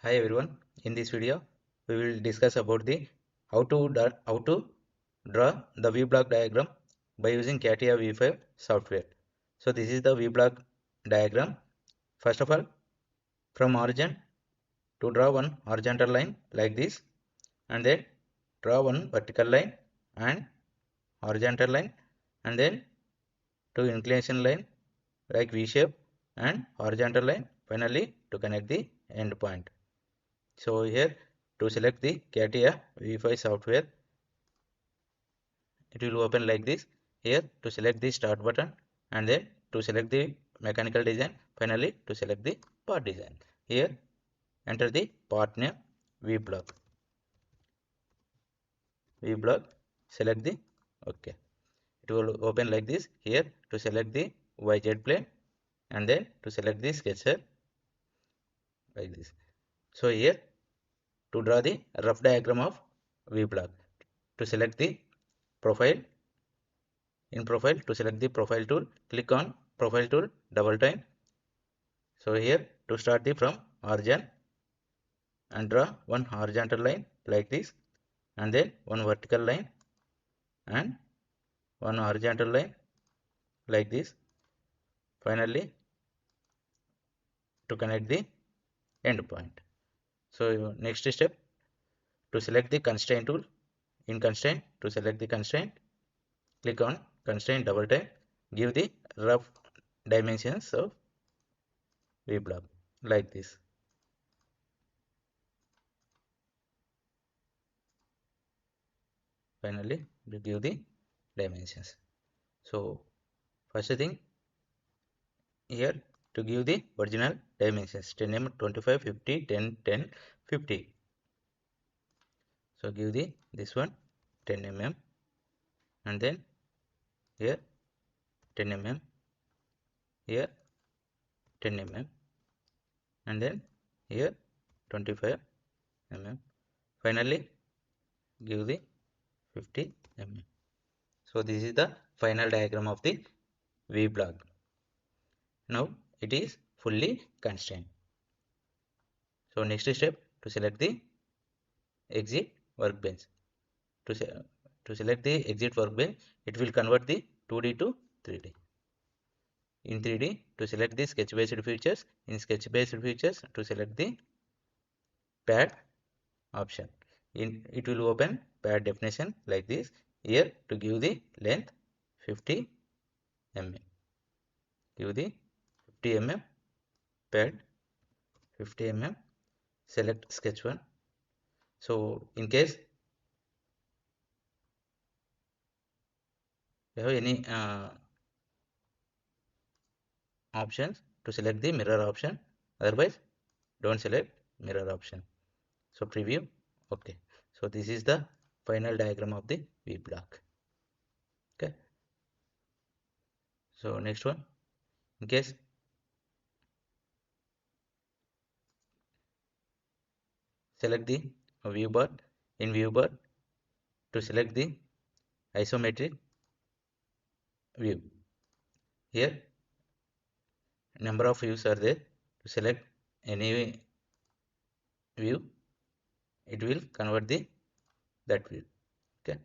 Hi everyone. In this video, we will discuss about the how to draw the V block diagram by using CATIA V5 software. So this is the V block diagram. First of all, from origin to draw one horizontal line like this, and then draw one vertical line and horizontal line, and then two inclination line like V shape and horizontal line. Finally, to connect the end point. So here to select the CATIA V5 software, it will open like this. Here to select the start button, and then to select the mechanical design. Finally to select the part design. Here enter the part name V block. Select the OK. It will open like this. Here to select the YZ plane, and then to select the sketcher like this. So here to draw the rough diagram of V block, to select the profile, in profile to select the profile tool, click on profile tool, double time. So here to start the from origin and draw one horizontal line like this, and then one vertical line and one horizontal line like this. Finally to connect the end point. So next step, to select the constraint tool, in constraint to select the constraint, click on constraint, double time, give the rough dimensions of V block like this. Finally we give the dimensions. So first thing, here to give the original dimensions 10 mm, 25, 50, 10, 10, 50. So give the this one 10 mm, and then here 10 mm, here 10 mm, and then here 25 mm. Finally give the 50 mm. So this is the final diagram of the V block. Now it is fully constrained. So next step, to select the exit workbench. To select the exit workbench, it will convert the 2D to 3D. In 3D, to select the sketch based features, in sketch based features to select the pad option. It will open pad definition like this. Here to give the length 50 mm. Give the 50 mm pad, 50 mm, select sketch 1. So in case you have any options, to select the mirror option, otherwise don't select mirror option. So preview, okay. So this is the final diagram of the V block. Okay. So next one, in case select the view bar, in view bar to select the isometric view. Here number of views are there. To select any view, it will convert the that view. Okay,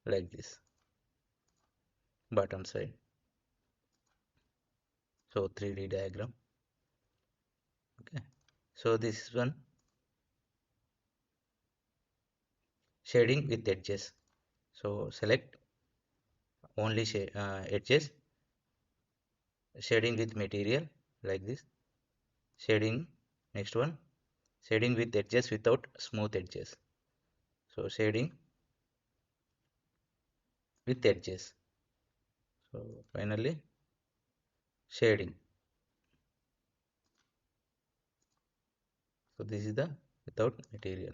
like this, bottom side. So 3D diagram. Okay, so this one shading with edges. So select only edges, shading with material like this. Shading, next one, shading with edges without smooth edges. So shading with edges. So finally shading. So this is the without material.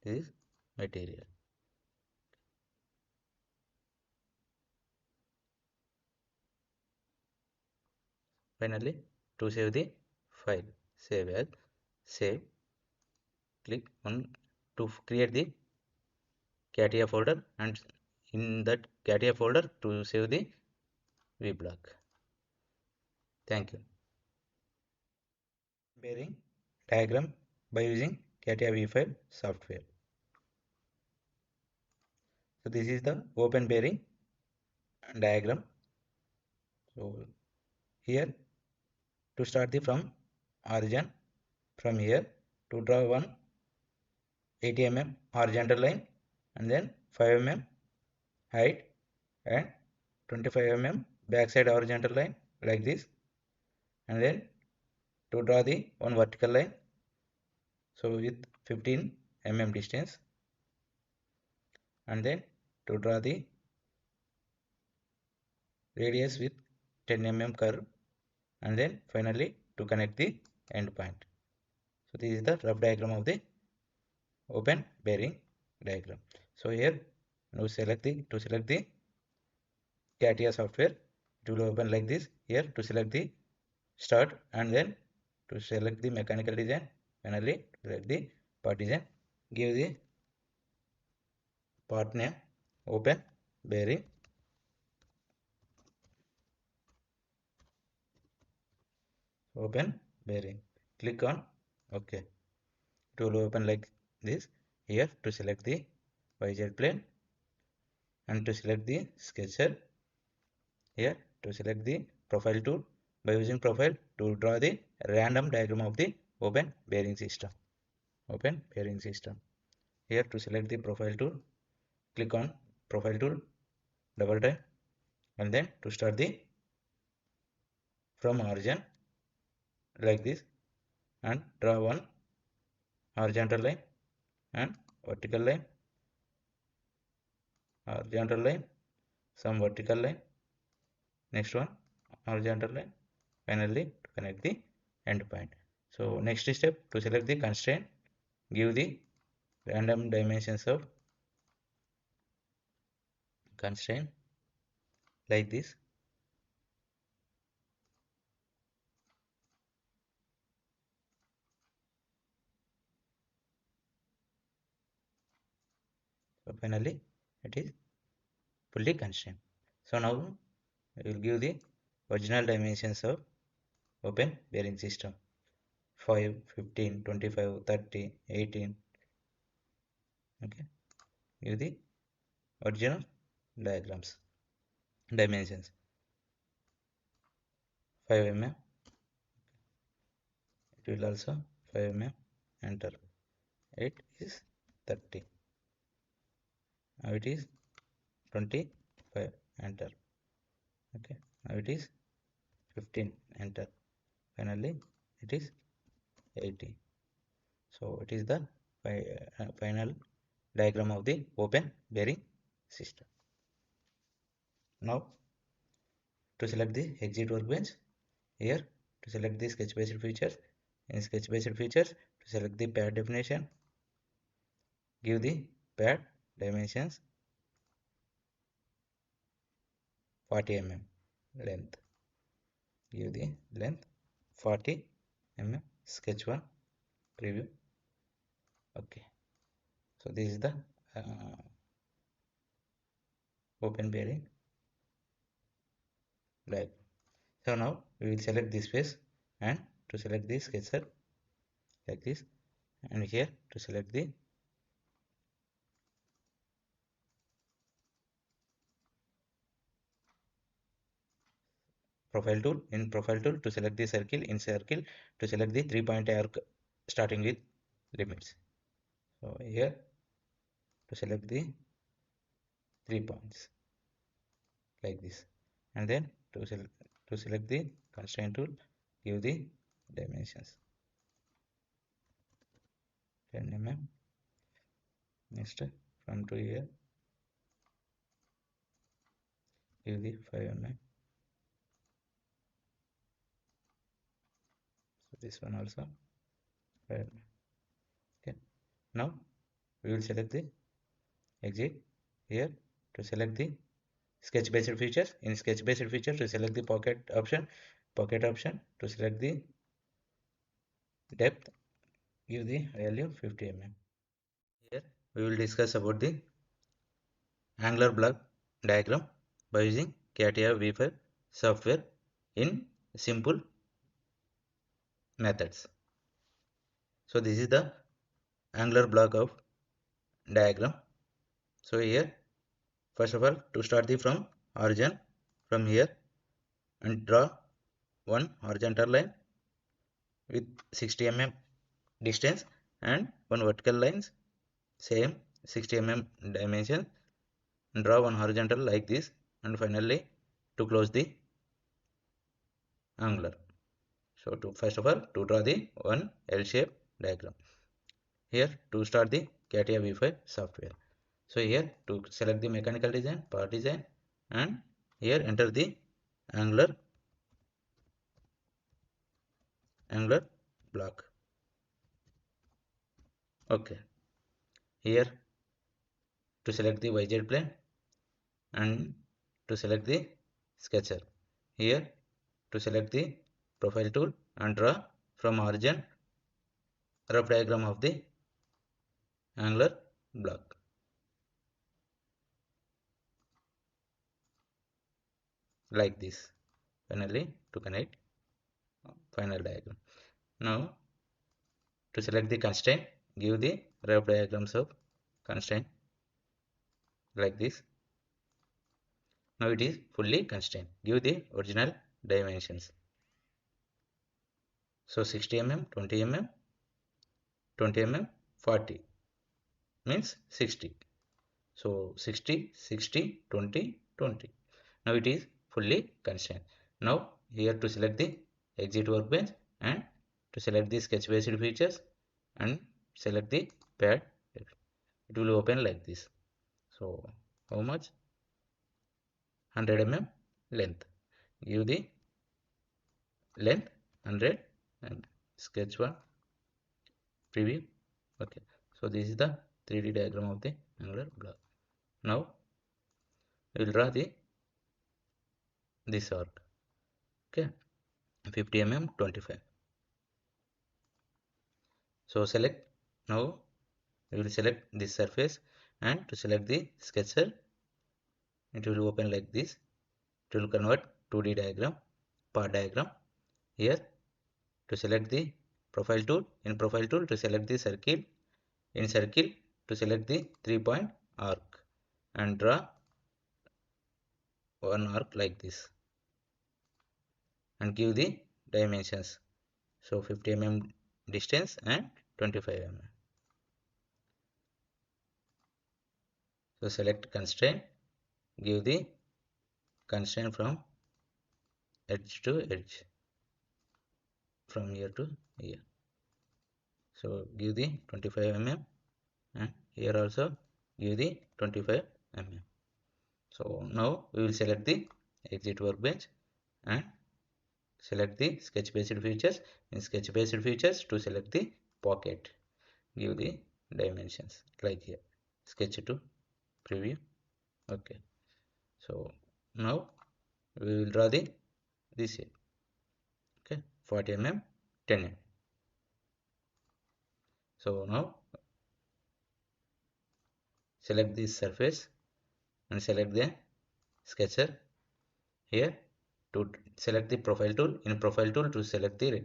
This is material. Finally to save the file, save as, save, click on to create the CATIA folder, and in that CATIA folder to save the V block. Thank you. Bearing diagram by using CATIA V5 software. So this is the open bearing diagram. So here to start the from origin, from here to draw one 80 mm horizontal line and then 5 mm height and 25 mm backside horizontal line like this, and then to draw the one vertical line, so with 15 mm distance, and then to draw the radius with 10 mm curve, and then finally to connect the end point. So this is the rough diagram of the open bearing diagram. So here now select the CATIA software. It will open like this. Here to select the start, and then to select the mechanical design, finally select the part design, give the part name open bearing, open bearing, click on OK. It will open like this. Here to select the YZ plane and to select the sketcher. Here to select the profile tool, by using profile to draw the random diagram of the open bearing system. Open bearing system. Here to select the profile tool, click on profile tool, double tap, and then to start the from origin like this, and draw one horizontal line and vertical line, horizontal line, some vertical line, next one horizontal line, finally to connect the end point. So next step, to select the constraint, give the random dimensions of constraint like this. So finally it is fully constrained. So now we will give the original dimensions of open bearing system: 5, 15, 25, 30, 18. Okay, give the original diagrams dimensions: 5 mm, it will also 5 mm, enter. 8 is 30, now it is 25, enter. Okay, now it is 15, enter. Finally it is 80. So it is the final diagram of the open bearing system. Now to select the exit workbench, here to select the sketch based features, in sketch based features to select the pad definition, give the pad dimensions 40 mm length, give the length 40 mm, sketch 1 preview. Okay, so this is the open bearing diagram. So now we will select this face and to select the sketcher like this, and here to select the profile tool, in profile tool to select the circle, in circle to select the 3-point arc starting with limits. So here to select the 3 points like this, and then to select the constraint tool, give the dimensions 10 mm. Next from to here, give the 5 mm. So this one also 5 mm. Okay, now we will select the exit. Here to select the sketch based features, in sketch based feature to select the pocket option, to select the depth, give the value 50 mm. Here we will discuss about the angular block diagram by using CATIA V5 software in simple methods. So this is the angular block of diagram. So here, first of all, to start the from origin, from here, and draw one horizontal line with 60 mm distance and one vertical lines same 60 mm dimension, and draw one horizontal like this, and finally to close the angular. So to first of all, to draw the one L shape diagram. Here to start the CATIA V5 software. So here to select the mechanical design, power design, and here enter the angular block. Okay. Here to select the YZ plane and to select the sketcher. Here to select the profile tool and draw from origin rough diagram of the angular block like this. Finally to connect final diagram. Now to select the constraint, give the rough diagrams of constraint like this. Now it is fully constrained. Give the original dimensions. So 60 mm, 20 mm, 20 mm, 40 means 60. So 60, 60, 20, 20. Now it is fully constrained. Now here to select the exit workbench and to select the sketch based features and select the pad. It will open like this. So how much? 100 mm length. Give the length 100 and sketch one preview. Okay, so this is the 3D diagram of the angular block. Now we will draw the this arc. Okay, 50 mm 25. So select, now we will select this surface and to select the sketcher, it will open like this. It will convert 2D diagram, part diagram. Here to select the profile tool, in profile tool to select the circle, in circle to select the 3-point arc and draw one arc like this and give the dimensions. So 50 mm distance and 25 mm. So select constraint, give the constraint from edge to edge, from here to here. So give the 25 mm and here also give the 25 mm. So now we will select the exit workbench and select the sketch based features. In sketch based features to select the pocket, give the dimensions like here, sketch to preview. Okay, so now we will draw the this shape. Okay, 40 mm, 10 mm. So now select this surface and select the sketcher. Here to select the profile tool, in profile tool to select the